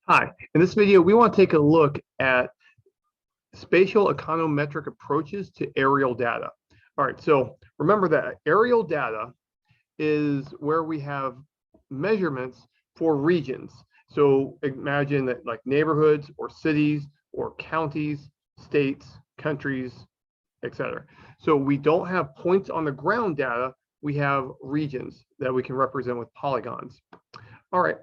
Hi, in this video, we want to take a look at spatial econometric approaches to aerial data. All right, so remember that aerial data is where we have measurements for regions. So imagine that like neighborhoods or cities or counties, states, countries, etc. So we don't have points on the ground data, we have regions that we can represent with polygons. All right,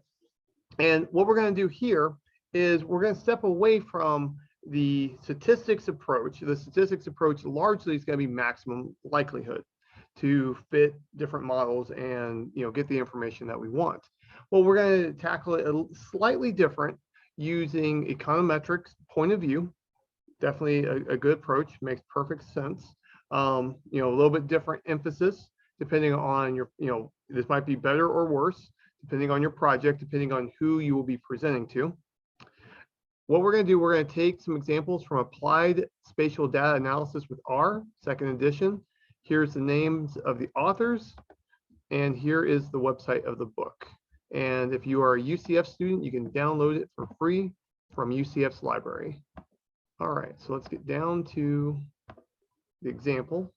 and what we're going to do here is we're going to step away from the statistics approach. The statistics approach largely is going to be maximum likelihood to fit different models and get the information that we want. Well, we're going to tackle it slightly different using econometrics point of view. Definitely a good approach, makes perfect sense. A little bit different emphasis depending on your, this might be better or worse depending on your project, depending on who you will be presenting to. What we're going to do, we're going to take some examples from Applied Spatial Data Analysis with R, second edition. Here's the names of the authors, and here is the website of the book. And if you are a UCF student, you can download it for free from UCF's library. All right, so let's get down to the example.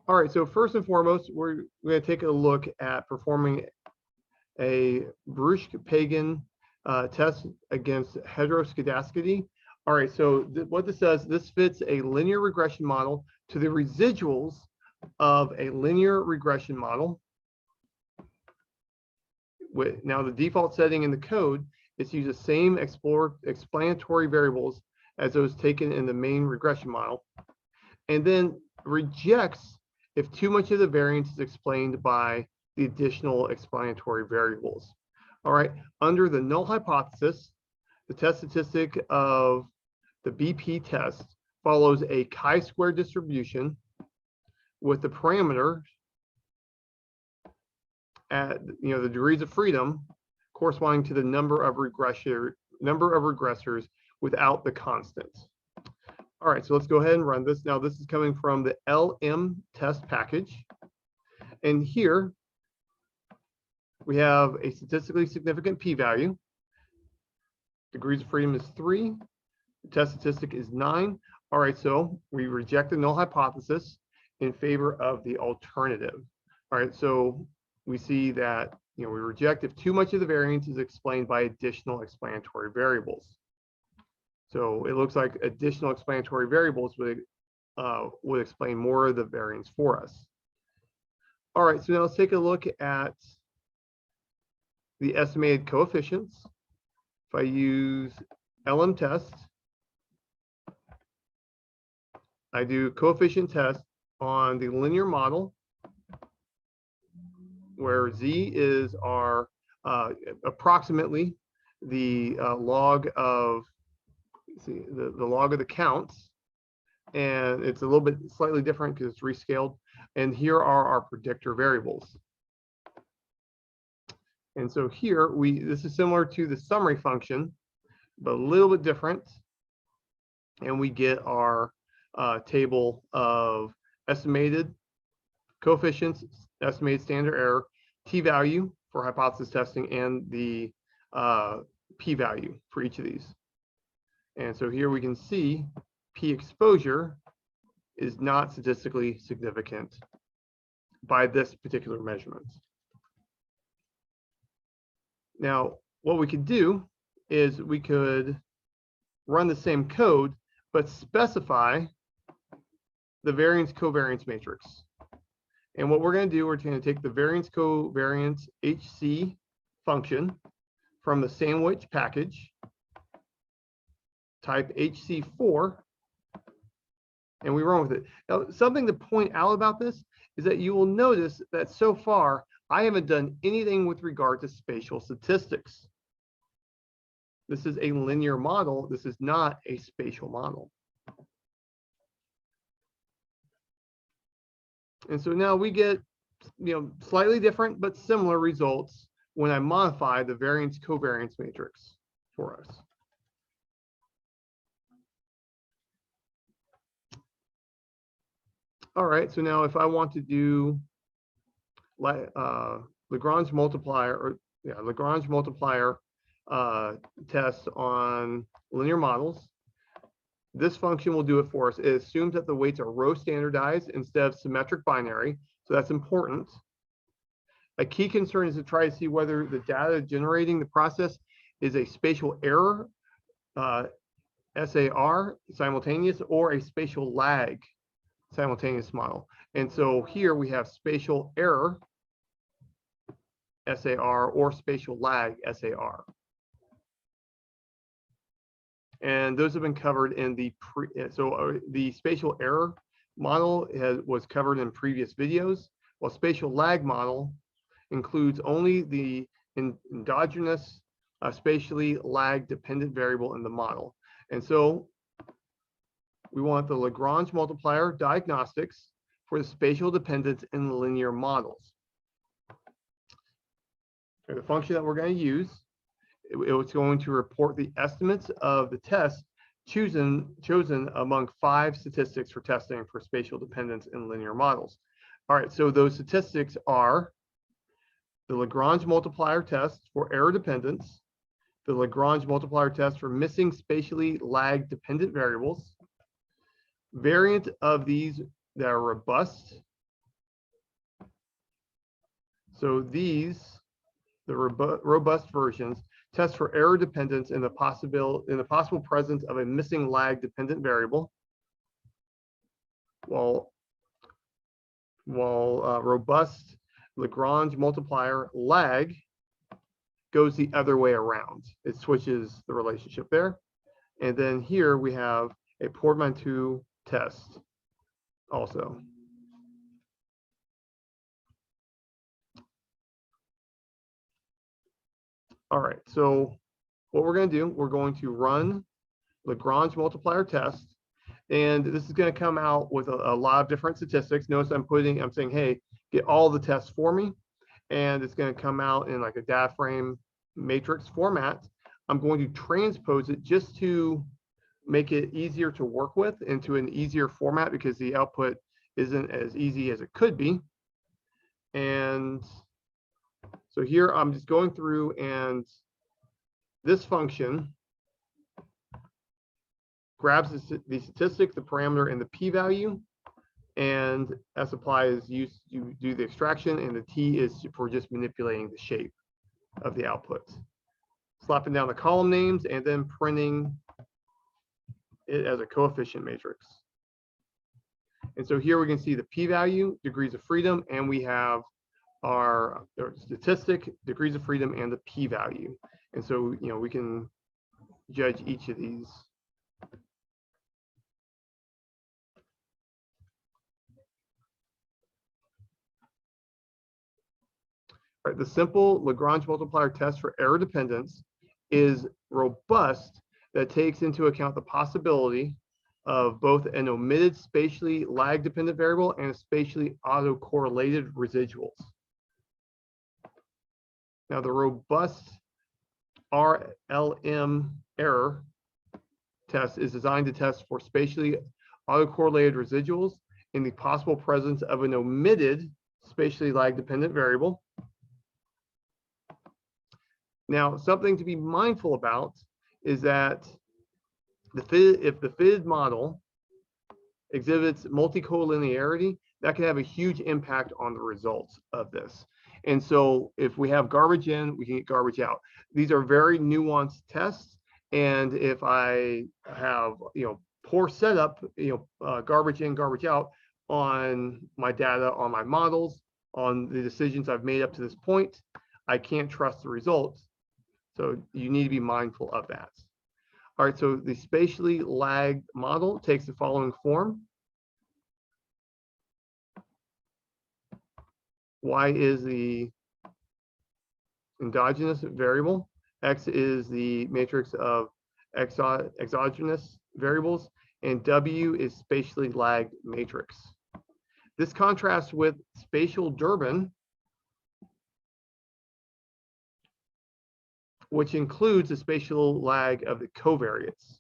All right, so first and foremost, we're going to take a look at performing a Breusch-Pagan test against heteroscedasticity. All right, so what this does, this fits a linear regression model to the residuals of a linear regression model. Now, the default setting in the code is to use the same explanatory variables as those taken in the main regression model, and then rejects if too much of the variance is explained by the additional explanatory variables. All right, under the null hypothesis, the test statistic of the BP test follows a chi-square distribution with the parameter at the degrees of freedom corresponding to the number of regressors without the constants. All right, so let's go ahead and run this. Now, this is coming from the LM test package. And here we have a statistically significant p-value. Degrees of freedom is 3. The test statistic is 9. All right, so we reject the null hypothesis in favor of the alternative. All right, so we see that we reject if too much of the variance is explained by additional explanatory variables. So it looks like additional explanatory variables would explain more of the variance for us. All right, so now let's take a look at the estimated coefficients. If I use LM test, I do coefficient test on the linear model, where Z is our approximately the log of the log of the counts, and it's a little bit slightly different because it's rescaled. And here are our predictor variables. And so here this is similar to the summary function, but a little bit different. And we get our table of estimated coefficients, estimated standard error, t-value for hypothesis testing, and the p-value for each of these. And so here we can see p exposure is not statistically significant by this particular measurement. Now, what we could do is we could run the same code, but specify the variance covariance matrix. And what we're going to do, we're going to take the variance covariance HC function from the sandwich package, type HC4, and we run with it. Now, something to point out about this is that you will notice that so far, I haven't done anything with regard to spatial statistics. This is a linear model. This is not a spatial model. And so now we get, slightly different but similar results when I modify the variance covariance matrix for us. All right, so now if I want to do Lagrange multiplier, or Lagrange multiplier test on linear models. This function will do it for us. It assumes that the weights are row standardized instead of symmetric binary, so that's important. A key concern is to try to see whether the data generating the process is a spatial error, SAR, simultaneous, or a spatial lag, simultaneous model. And so here we have spatial error, SAR, or spatial lag, SAR. And those have been covered in the the spatial error model was covered in previous videos, while spatial lag model includes only the endogenous spatially lag dependent variable in the model. And so we want the Lagrange multiplier diagnostics for the spatial dependence in the linear models. And the function that we're going to use, it's going to report the estimates of the test chosen among 5 statistics for testing for spatial dependence in linear models. All right, so those statistics are the Lagrange multiplier test for error dependence, the Lagrange multiplier test for missing spatially lag dependent variables, variant of these that are robust. So these, the robust versions, test for error dependence in the possible presence of a missing lag dependent variable, while robust Lagrange multiplier lag goes the other way around. It switches the relationship there. And then here we have a portmanteau test also. All right, so what we're going to do, we're going to run Lagrange multiplier test, and this is going to come out with a lot of different statistics. Notice I'm saying, hey, get all the tests for me, and it's going to come out in like a data frame matrix format. I'm going to transpose it just to make it easier to work with into an easier format because the output isn't as easy as it could be. And so here I'm just going through, and this function grabs the statistic, the parameter, and the p-value, and s-apply is used to do the extraction, and the t is for just manipulating the shape of the output. Slapping down the column names and then printing it as a coefficient matrix. And so here we can see the p-value, degrees of freedom, and we have our statistic, degrees of freedom, and the p-value. And so, we can judge each of these. All right, the simple Lagrange multiplier test for error dependence is robust, that takes into account the possibility of both an omitted spatially lag dependent variable and a spatially autocorrelated residuals. Now, the robust RLM error test is designed to test for spatially autocorrelated residuals in the possible presence of an omitted spatially lag dependent variable. Now, something to be mindful about is that if the fitted model exhibits multicollinearity, that can have a huge impact on the results of this. And so if we have garbage in, we can get garbage out. These are very nuanced tests. And if I have, poor setup, garbage in, garbage out on my data, on my models, on the decisions I've made up to this point, I can't trust the results. So you need to be mindful of that. All right, so the spatially lagged model takes the following form. Y is the endogenous variable. X is the matrix of exogenous variables, and W is spatially lagged matrix. This contrasts with Spatial Durbin, which includes the spatial lag of the covariates.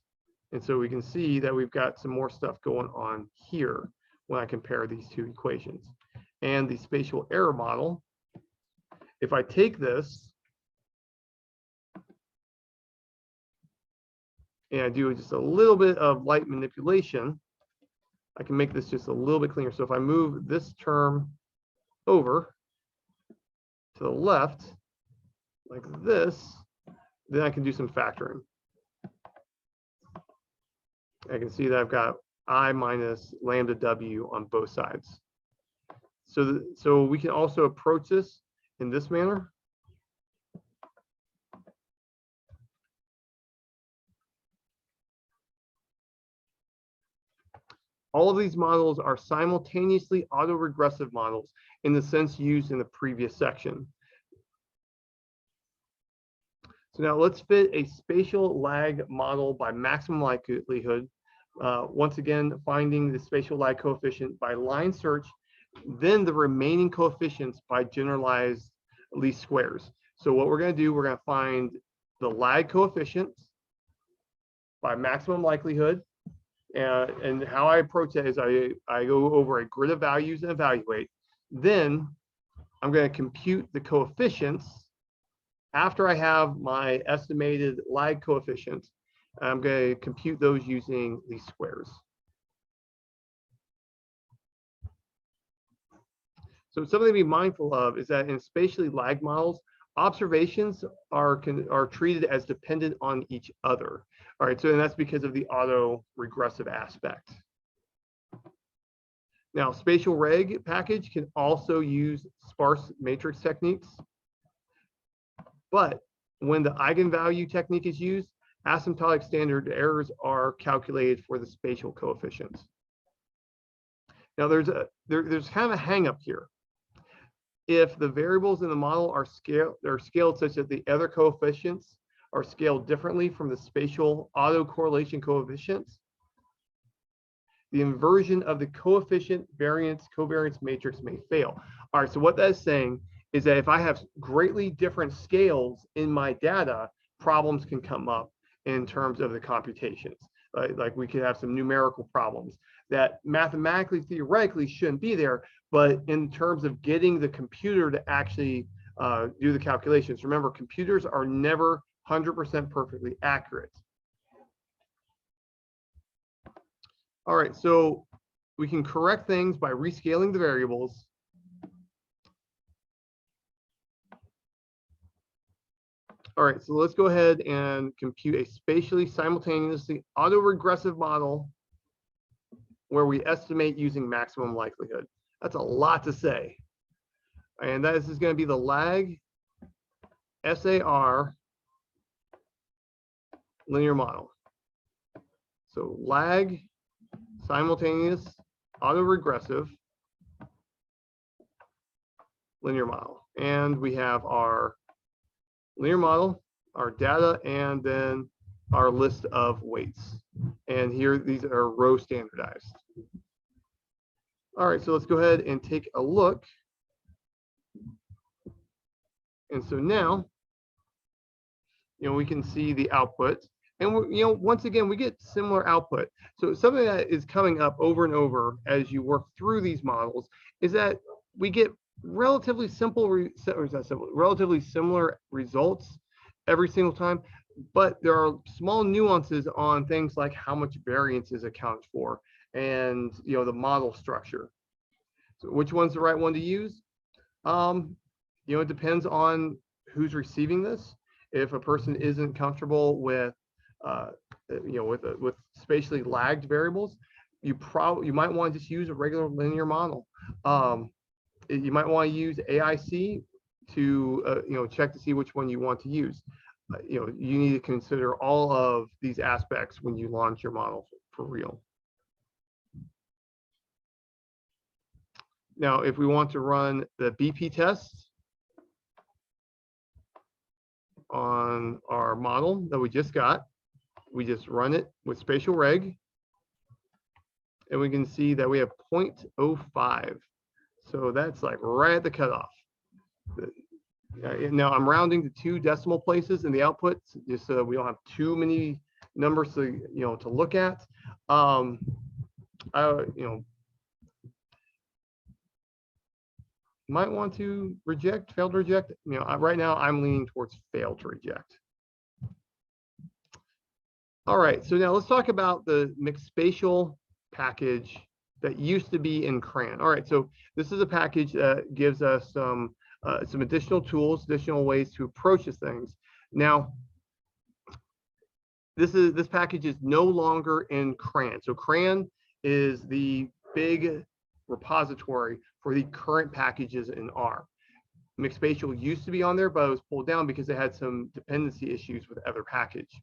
And so we can see that we've got some more stuff going on here when I compare these two equations. And the spatial error model, if I take this and I do just a little bit of light manipulation, I can make this just a little bit cleaner. So if I move this term over to the left like this, then I can do some factoring. I can see that I've got I minus lambda W on both sides. So we can also approach this in this manner. All of these models are simultaneously autoregressive models in the sense used in the previous section. So now let's fit a spatial lag model by maximum likelihood. Once again, finding the spatial lag coefficient by line search, then the remaining coefficients by generalized least squares. So what we're going to do, we're going to find the lag coefficients by maximum likelihood. And how I approach that is I go over a grid of values and evaluate. Then I'm going to compute the coefficients after I have my estimated lag coefficients. I'm going to compute those using least squares. So something to be mindful of is that in spatially lagged models, observations are treated as dependent on each other. All right, so and that's because of the auto-regressive aspect. Now, spatial reg package can also use sparse matrix techniques. But when the eigenvalue technique is used, asymptotic standard errors are calculated for the spatial coefficients. Now, there's kind of a hang up here. If the variables in the model are scaled such that the other coefficients are scaled differently from the spatial autocorrelation coefficients, the inversion of the coefficient variance covariance matrix may fail. All right, so what that is saying is that if I have greatly different scales in my data, problems can come up in terms of the computations. Like we could have some numerical problems that mathematically, theoretically shouldn't be there, but in terms of getting the computer to actually do the calculations, remember, computers are never 100% perfectly accurate. All right, so we can correct things by rescaling the variables. All right, so let's go ahead and compute a spatially simultaneously autoregressive model where we estimate using maximum likelihood. That's a lot to say. And this is going to be the lag SAR linear model. So lag simultaneous autoregressive linear model. And we have our linear model, our data, and then our list of weights. And here, these are row standardized. All right, so let's go ahead and take a look. And so now, we can see the output. And once again, we get similar output. So something that is coming up over and over as you work through these models is that we get relatively relatively similar results every single time, but there are small nuances on things like how much variance is accounted for and the model structure. So which one's the right one to use? It depends on who's receiving this. If a person isn't comfortable with with spatially lagged variables, you might want to just use a regular linear model. You might want to use AIC to check to see which one you want to use. You need to consider all of these aspects when you launch your model for real. Now, if we want to run the BP test on our model that we just got, we just run it with spatial reg, and we can see that we have 0.05. So that's like right at the cutoff. Now I'm rounding to 2 decimal places in the output, just so we don't have too many numbers to look at. Might want to reject, fail to reject. Right now I'm leaning towards fail to reject. All right, so now let's talk about the mixed spatial package that used to be in CRAN. All right, so this is a package that gives us some additional tools, additional ways to approach these things. Now, this package is no longer in CRAN. So CRAN is the big repository for the current packages in R. Mixed spatial used to be on there, but it was pulled down because it had some dependency issues with other package.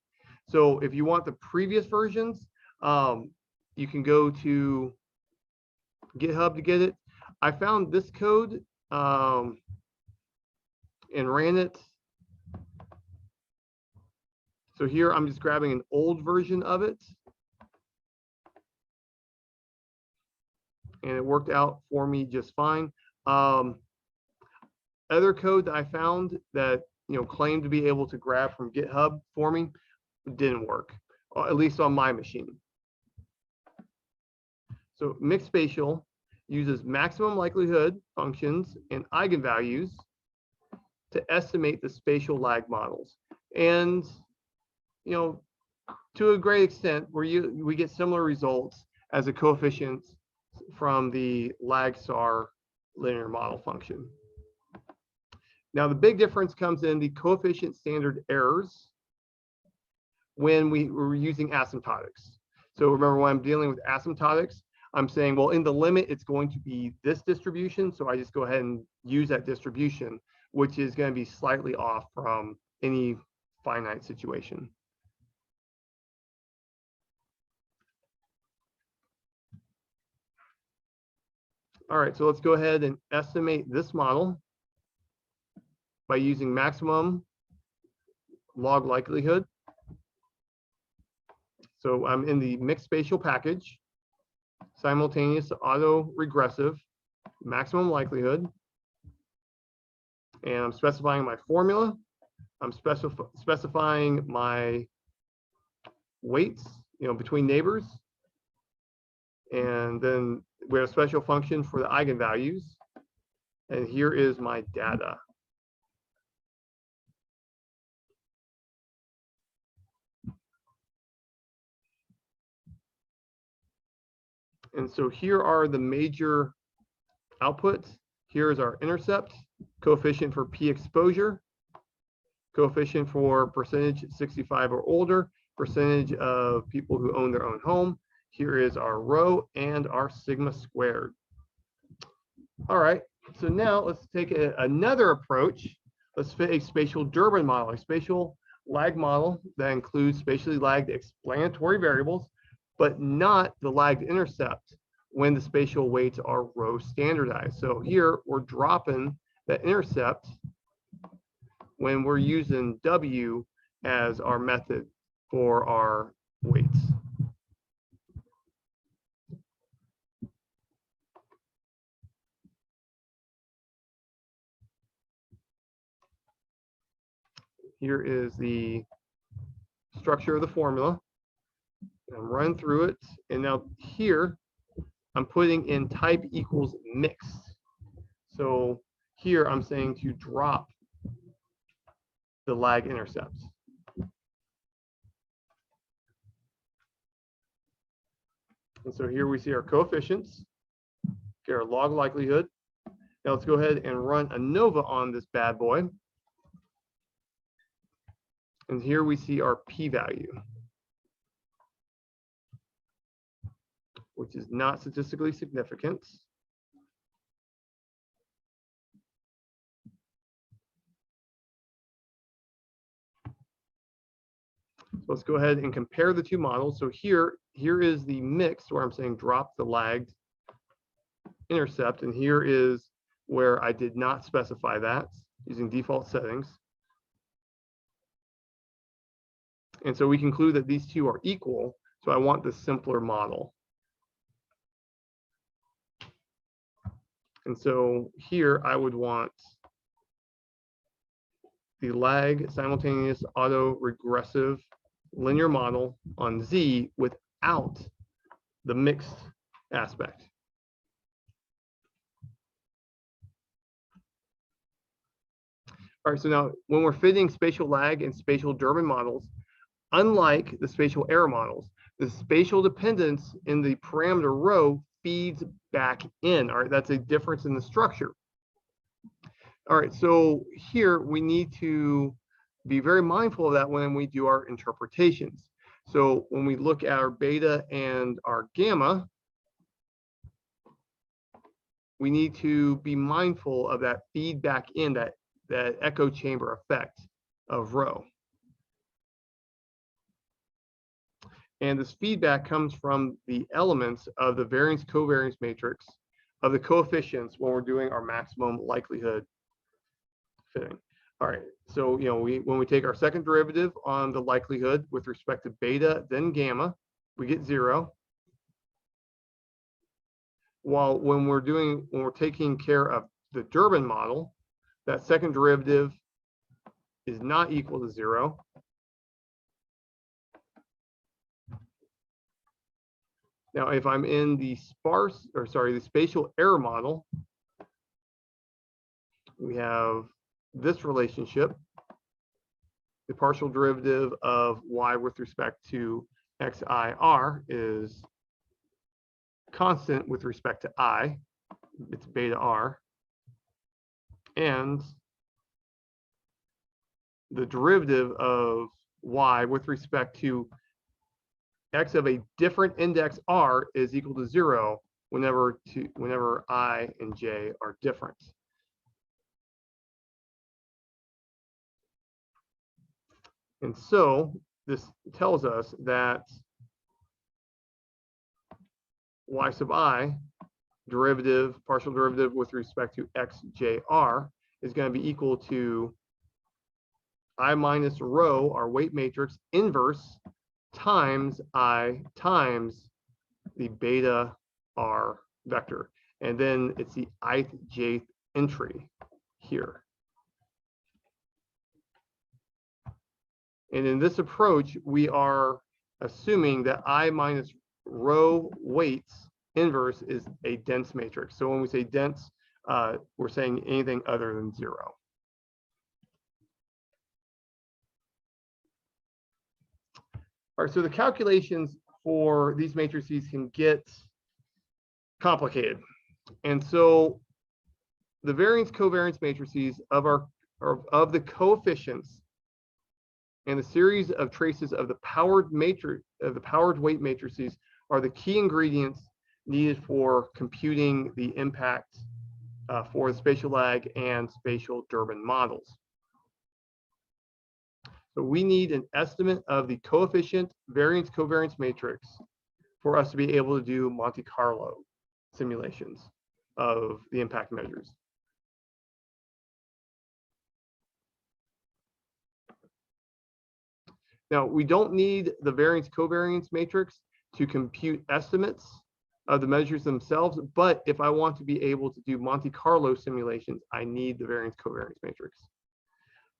So if you want the previous versions, you can go to GitHub to get it. I found this code and ran it. So here I'm just grabbing an old version of it. And it worked out for me just fine. Other code that I found that claimed to be able to grab from GitHub for me didn't work, at least on my machine. So mixed spatial uses maximum likelihood functions and eigenvalues to estimate the spatial lag models. And to a great extent, we get similar results as the coefficients from the lag SAR linear model function. Now, the big difference comes in the coefficient standard errors when we were using asymptotics. So remember, when I'm dealing with asymptotics, I'm saying, well, in the limit, it's going to be this distribution. So I just go ahead and use that distribution, which is going to be slightly off from any finite situation. All right, so let's go ahead and estimate this model by using maximum log likelihood. So I'm in the mixed spatial package, simultaneous auto regressive, maximum likelihood. And I'm specifying my formula. I'm specifying my weights, between neighbors. And then we have a special function for the eigenvalues. And here is my data. And so here are the major outputs. Here is our intercept, coefficient for P exposure, coefficient for percentage 65 or older, percentage of people who own their own home. Here is our rho and our sigma squared. All right, so now let's take another approach. Let's fit a spatial Durbin model, a spatial lag model that includes spatially lagged explanatory variables, but not the lagged intercept when the spatial weights are rho standardized. So here we're dropping that intercept when we're using W as our method for our weights. Here is the structure of the formula. I'm run through it, and now here I'm putting in type equals mixed. So here I'm saying to drop the lag intercepts. And so here we see our coefficients, get our log likelihood. Now let's go ahead and run ANOVA on this bad boy. And here we see our p-value, which is not statistically significant. So let's go ahead and compare the two models. So here is the mix where I'm saying drop the lagged intercept, and here is where I did not specify that using default settings. And so we conclude that these two are equal. So I want the simpler model. And so here I would want the lag simultaneous auto regressive linear model on Z without the mixed aspect. All right, so now when we're fitting spatial lag and spatial Durbin models, unlike the spatial error models, the spatial dependence in the parameter row feeds back in. All right, that's a difference in the structure. All right, so here we need to be very mindful of that when we do our interpretations. So when we look at our beta and our gamma, we need to be mindful of that feedback in, that echo chamber effect of rho. And this feedback comes from the elements of the variance covariance matrix of the coefficients when we're doing our maximum likelihood fitting. All right, so when we take our second derivative on the likelihood with respect to beta then gamma, we get 0. While when we're taking care of the Durbin model, that second derivative is not equal to 0. Now, if I'm in the the spatial error model, we have this relationship. The partial derivative of y with respect to xir is constant with respect to I. It's beta r. And the derivative of y with respect to x of a different index r is equal to 0 whenever I and j are different. And so this tells us that y sub I partial derivative with respect to xjr is going to be equal to I minus rho, our weight matrix, inverse times I times the beta r vector. And then it's the ith jth entry here. And in this approach, we are assuming that I minus rho weights inverse is a dense matrix. So when we say dense, we're saying anything other than 0. All right, so the calculations for these matrices can get complicated. And so the variance covariance matrices of the coefficients and the series of traces of the powered weight matrices are the key ingredients needed for computing the impact for the spatial lag and spatial Durbin models. So we need an estimate of the coefficient variance covariance matrix for us to be able to do Monte Carlo simulations of the impact measures. Now, we don't need the variance covariance matrix to compute estimates of the measures themselves, but if I want to be able to do Monte Carlo simulations, I need the variance covariance matrix.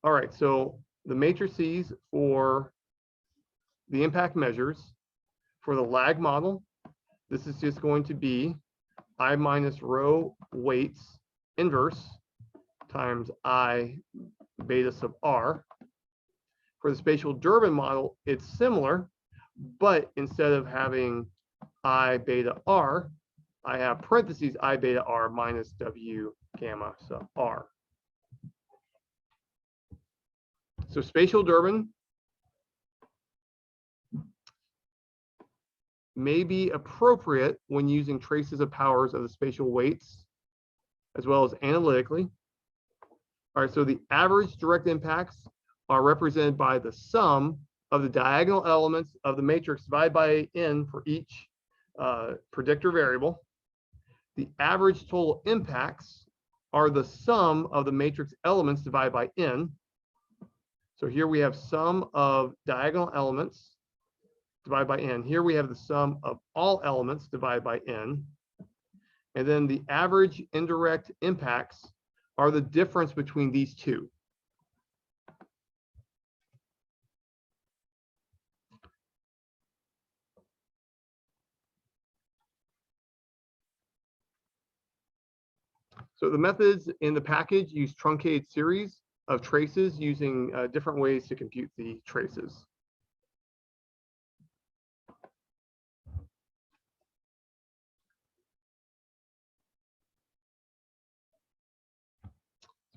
All right, so the matrices for the impact measures for the lag model, this is just going to be I minus rho weights inverse times I beta sub r. For the spatial Durbin model, it's similar, but instead of having I beta r, I have parentheses I beta r minus W gamma sub r. So spatial Durbin may be appropriate when using traces of powers of the spatial weights, as well as analytically. All right, so the average direct impacts are represented by the sum of the diagonal elements of the matrix divided by n for each predictor variable. The average total impacts are the sum of the matrix elements divided by n. So here we have sum of diagonal elements divided by n. Here we have the sum of all elements divided by n. And then the average indirect impacts are the difference between these two. So the methods in the package use truncated series of traces using different ways to compute the traces.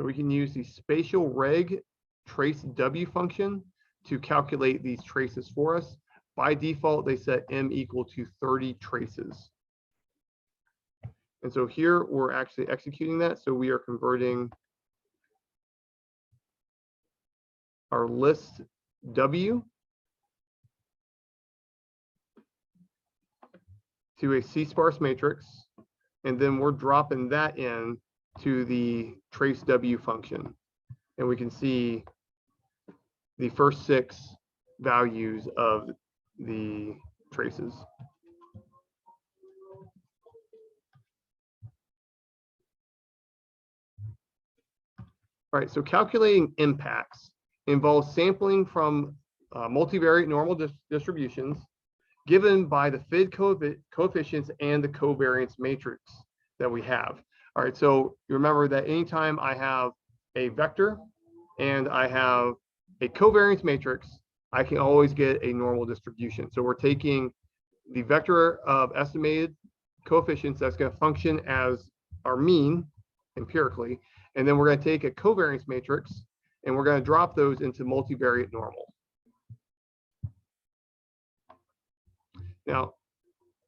So we can use the spatial reg trace W function to calculate these traces for us. By default, they set M equal to 30 traces. And so here we're actually executing that. So we are converting our list W to a C-sparse matrix, and then we're dropping that in to the trace W function. And we can see the first 6 values of the traces. All right, so calculating impacts involves sampling from multivariate normal distributions given by the FID coefficients and the covariance matrix that we have. All right, so you remember that anytime I have a vector and I have a covariance matrix, I can always get a normal distribution. So we're taking the vector of estimated coefficients that's going to function as our mean empirically, and then we're going to take a covariance matrix and we're going to drop those into multivariate normal. Now,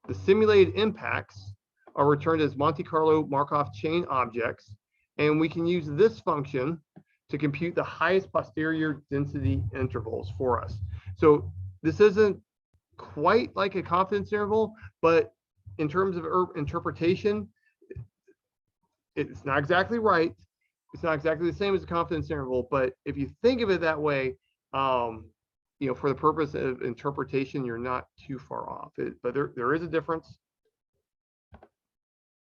the simulated impacts are returned as Monte Carlo Markov chain objects, and we can use this function to compute the highest posterior density intervals for us. So this isn't quite like a confidence interval, but in terms of interpretation, it's not exactly right. It's not exactly the same as a confidence interval, but if you think of it that way, you know, for the purpose of interpretation, you're not too far off. But there is a difference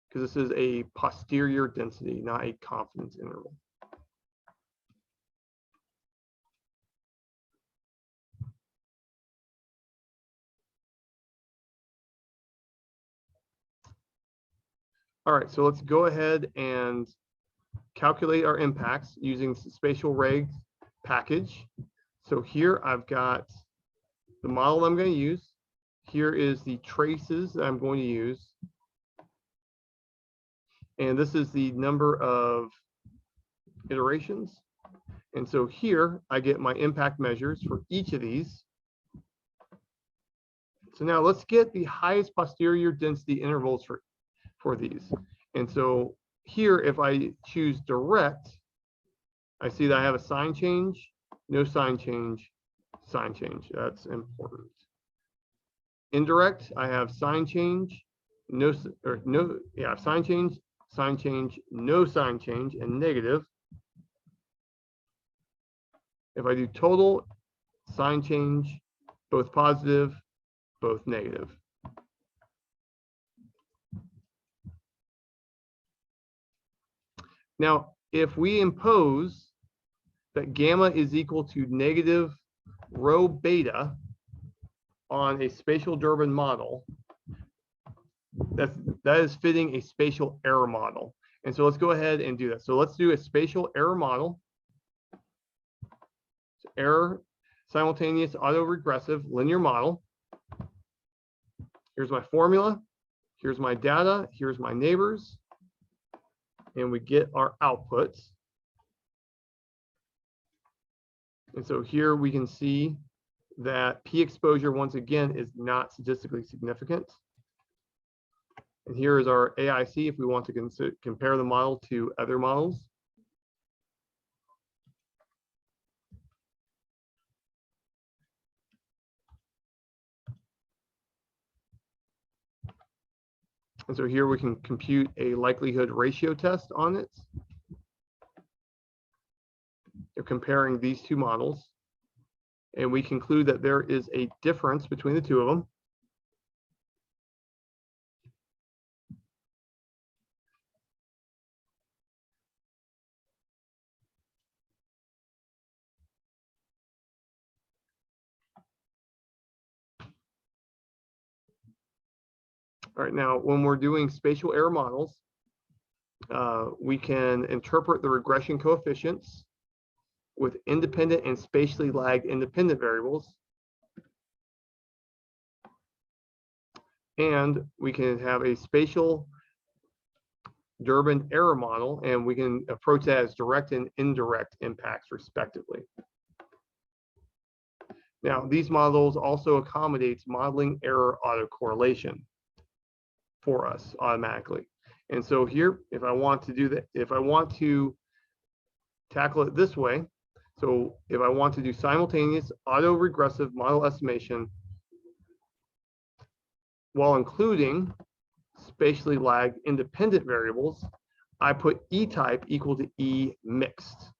because this is a posterior density, not a confidence interval. All right, so let's go ahead and calculate our impacts using the spatial reg package. So here I've got the model I'm going to use. Here is the traces that I'm going to use. And this is the number of iterations. And so here I get my impact measures for each of these. So now let's get the highest posterior density intervals for these. And so here, if I choose direct, I see that I have a sign change, no sign change, sign change. That's important. Indirect, I have sign change, sign change, no sign change, and negative. If I do total, sign change, both positive, both negative. Now, if we impose that gamma is equal to negative rho beta on a spatial Durbin model, that is fitting a spatial error model. And so let's go ahead and do that. So let's do a spatial error model. So error simultaneous autoregressive linear model. Here's my formula. Here's my data. Here's my neighbors. And we get our outputs. And so here we can see that P exposure, once again, is not statistically significant. And here is our AIC if we want to compare the model to other models. And so here we can compute a likelihood ratio test on it. They're comparing these two models. And we conclude that there is a difference between the two of them. All right, now when we're doing spatial error models, we can interpret the regression coefficients with independent and spatially lagged independent variables. And we can have a spatial Durbin error model, and we can approach that as direct and indirect impacts respectively. Now, these models also accommodates modeling error autocorrelation for us automatically. And so here, if I want to do that, if I want to tackle it this way, so if I want to do simultaneous autoregressive model estimation while including spatially lagged independent variables, I put E type equal to E mixed.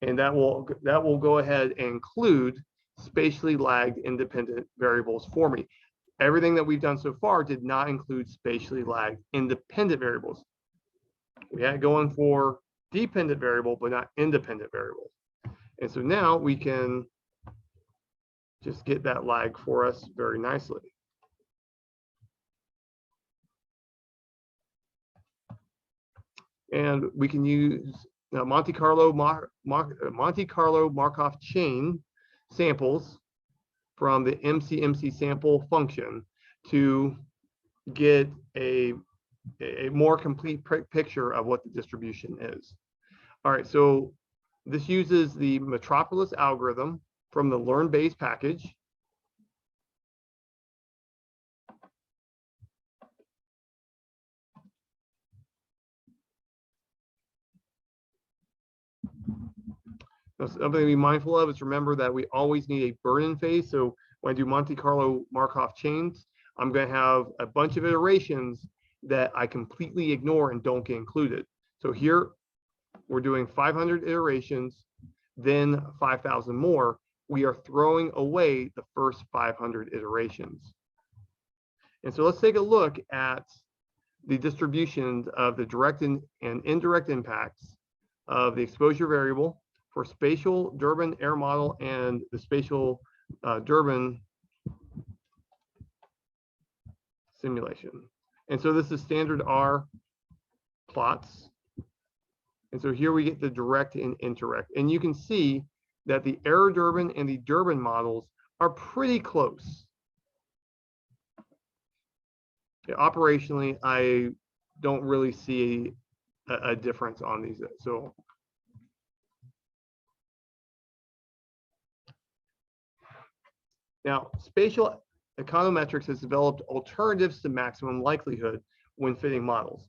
And that will go ahead and include spatially lagged independent variables for me. Everything that we've done so far did not include spatially lagged independent variables. We had going for dependent variable, but not independent variable. And so now we can just get that lag for us very nicely. And we can use Monte Carlo Markov chain samples from the MCMC sample function to get a more complete picture of what the distribution is. All right, so this uses the Metropolis algorithm from the Learn Bayes package. Now, something to be mindful of is remember that we always need a burn-in phase. So when I do Monte Carlo Markov chains, I'm going to have a bunch of iterations that I completely ignore and don't get included. So here we're doing 500 iterations, then 5,000 more. We are throwing away the first 500 iterations. And so let's take a look at the distributions of the direct and indirect impacts of the exposure variable for spatial Durbin error model and the spatial Durbin simulation. And so this is standard R plots. And so here we get the direct and indirect. And you can see that the error Durbin and the Durbin models are pretty close. Yeah, operationally, I don't really see a difference on these. So now, Spatial Econometrics has developed alternatives to maximum likelihood when fitting models.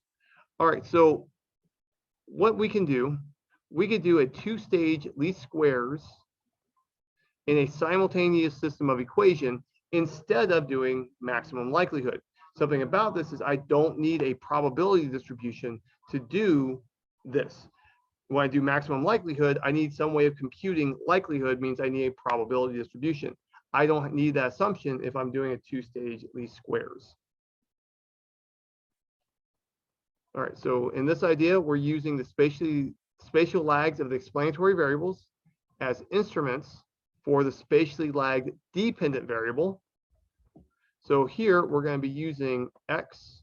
All right, so what we can do a two-stage least squares in a simultaneous system of equation instead of doing maximum likelihood. Something about this is I don't need a probability distribution to do this. When I do maximum likelihood, I need some way of computing likelihood, means I need a probability distribution. I don't need that assumption if I'm doing a two-stage least squares. All right, so in this idea, we're using the spatial lags of the explanatory variables as instruments for the spatially lagged dependent variable. So here we're going to be using x,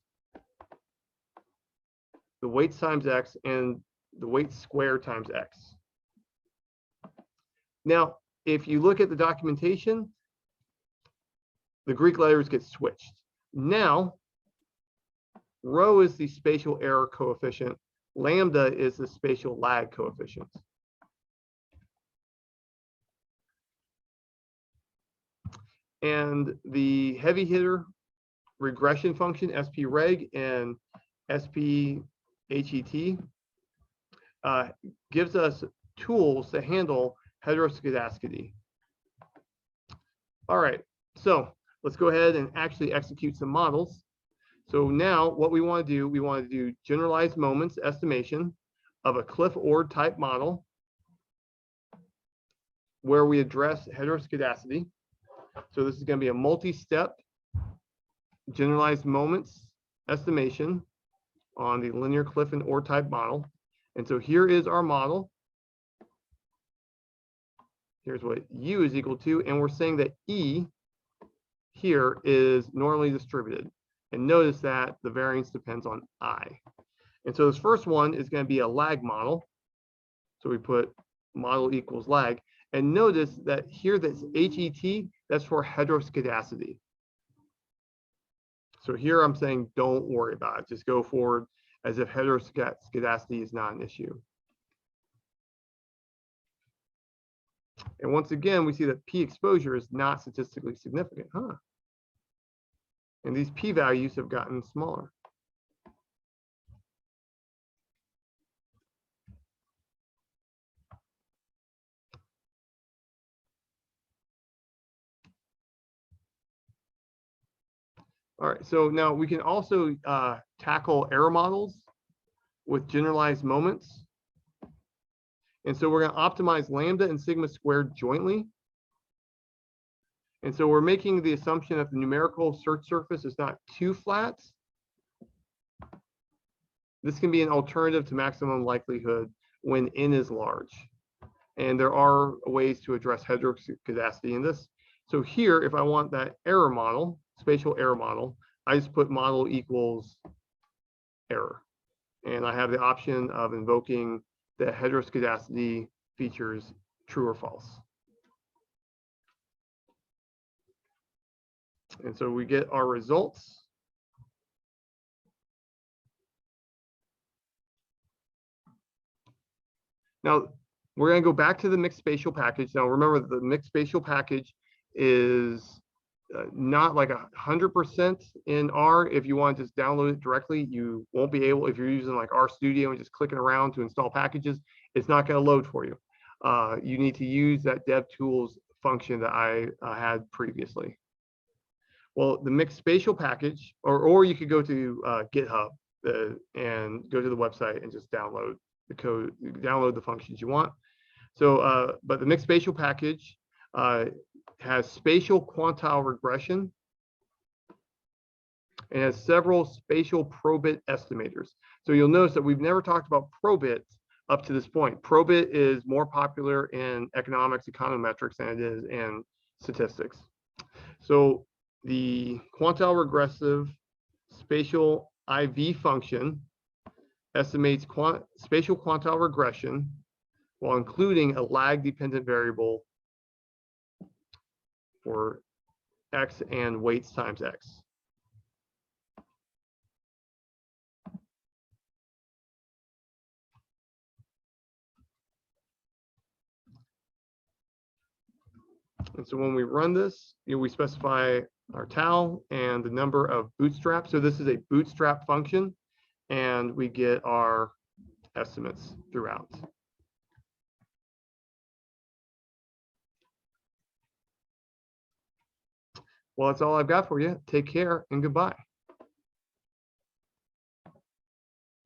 the weights times x, and the weight squared times x. Now, if you look at the documentation, the Greek letters get switched. Now, rho is the spatial error coefficient. Lambda is the spatial lag coefficient. And the heavy hitter regression function, SPReg and SPHET, gives us tools to handle heteroscedasticity. All right, so let's go ahead and actually execute some models. So now what we want to do generalized moments estimation of a Cliff-Ord type model where we address heteroscedasticity. So this is going to be a multi-step generalized moments estimation on the linear Cliff and Ord type model. And so here is our model. Here's what U is equal to, and we're saying that E here is normally distributed. And notice that the variance depends on I. And so this first one is going to be a lag model. So we put model equals lag. And notice that here that's HET, that's for heteroscedasticity. So here I'm saying don't worry about it. Just go forward as if heteroscedasticity is not an issue. And once again, we see that P exposure is not statistically significant, And these P values have gotten smaller. All right, so now we can also tackle error models with generalized moments. And so we're going to optimize lambda and sigma squared jointly. And so we're making the assumption that the numerical search surface is not too flat. This can be an alternative to maximum likelihood when n is large. And there are ways to address heteroscedasticity in this. So here, if I want that error model, spatial error model, I just put model equals error. And I have the option of invoking the heteroscedasticity features true or false. And so we get our results. Now, we're going to go back to the mixed spatial package. Now, remember, the mixed spatial package is not like 100% in R. If you want to just download it directly, you won't be able, if you're using like RStudio and just clicking around to install packages, it's not going to load for you. You need to use that DevTools function that I had previously. Well, the mixed spatial package, or you could go to GitHub and go to the website and just download the code, download the functions you want. So, but the mixed spatial package has spatial quantile regression and has several spatial probit estimators. So you'll notice that we've never talked about probit up to this point. Probit is more popular in economics, econometrics than it is in statistics. So the quantile regressive spatial IV function estimates spatial quantile regression while including a lag dependent variable for x and weights times x. And so when we run this, we specify our tau and the number of bootstraps. So this is a bootstrap function, and we get our estimates throughout. Well, that's all I've got for you. Take care and goodbye.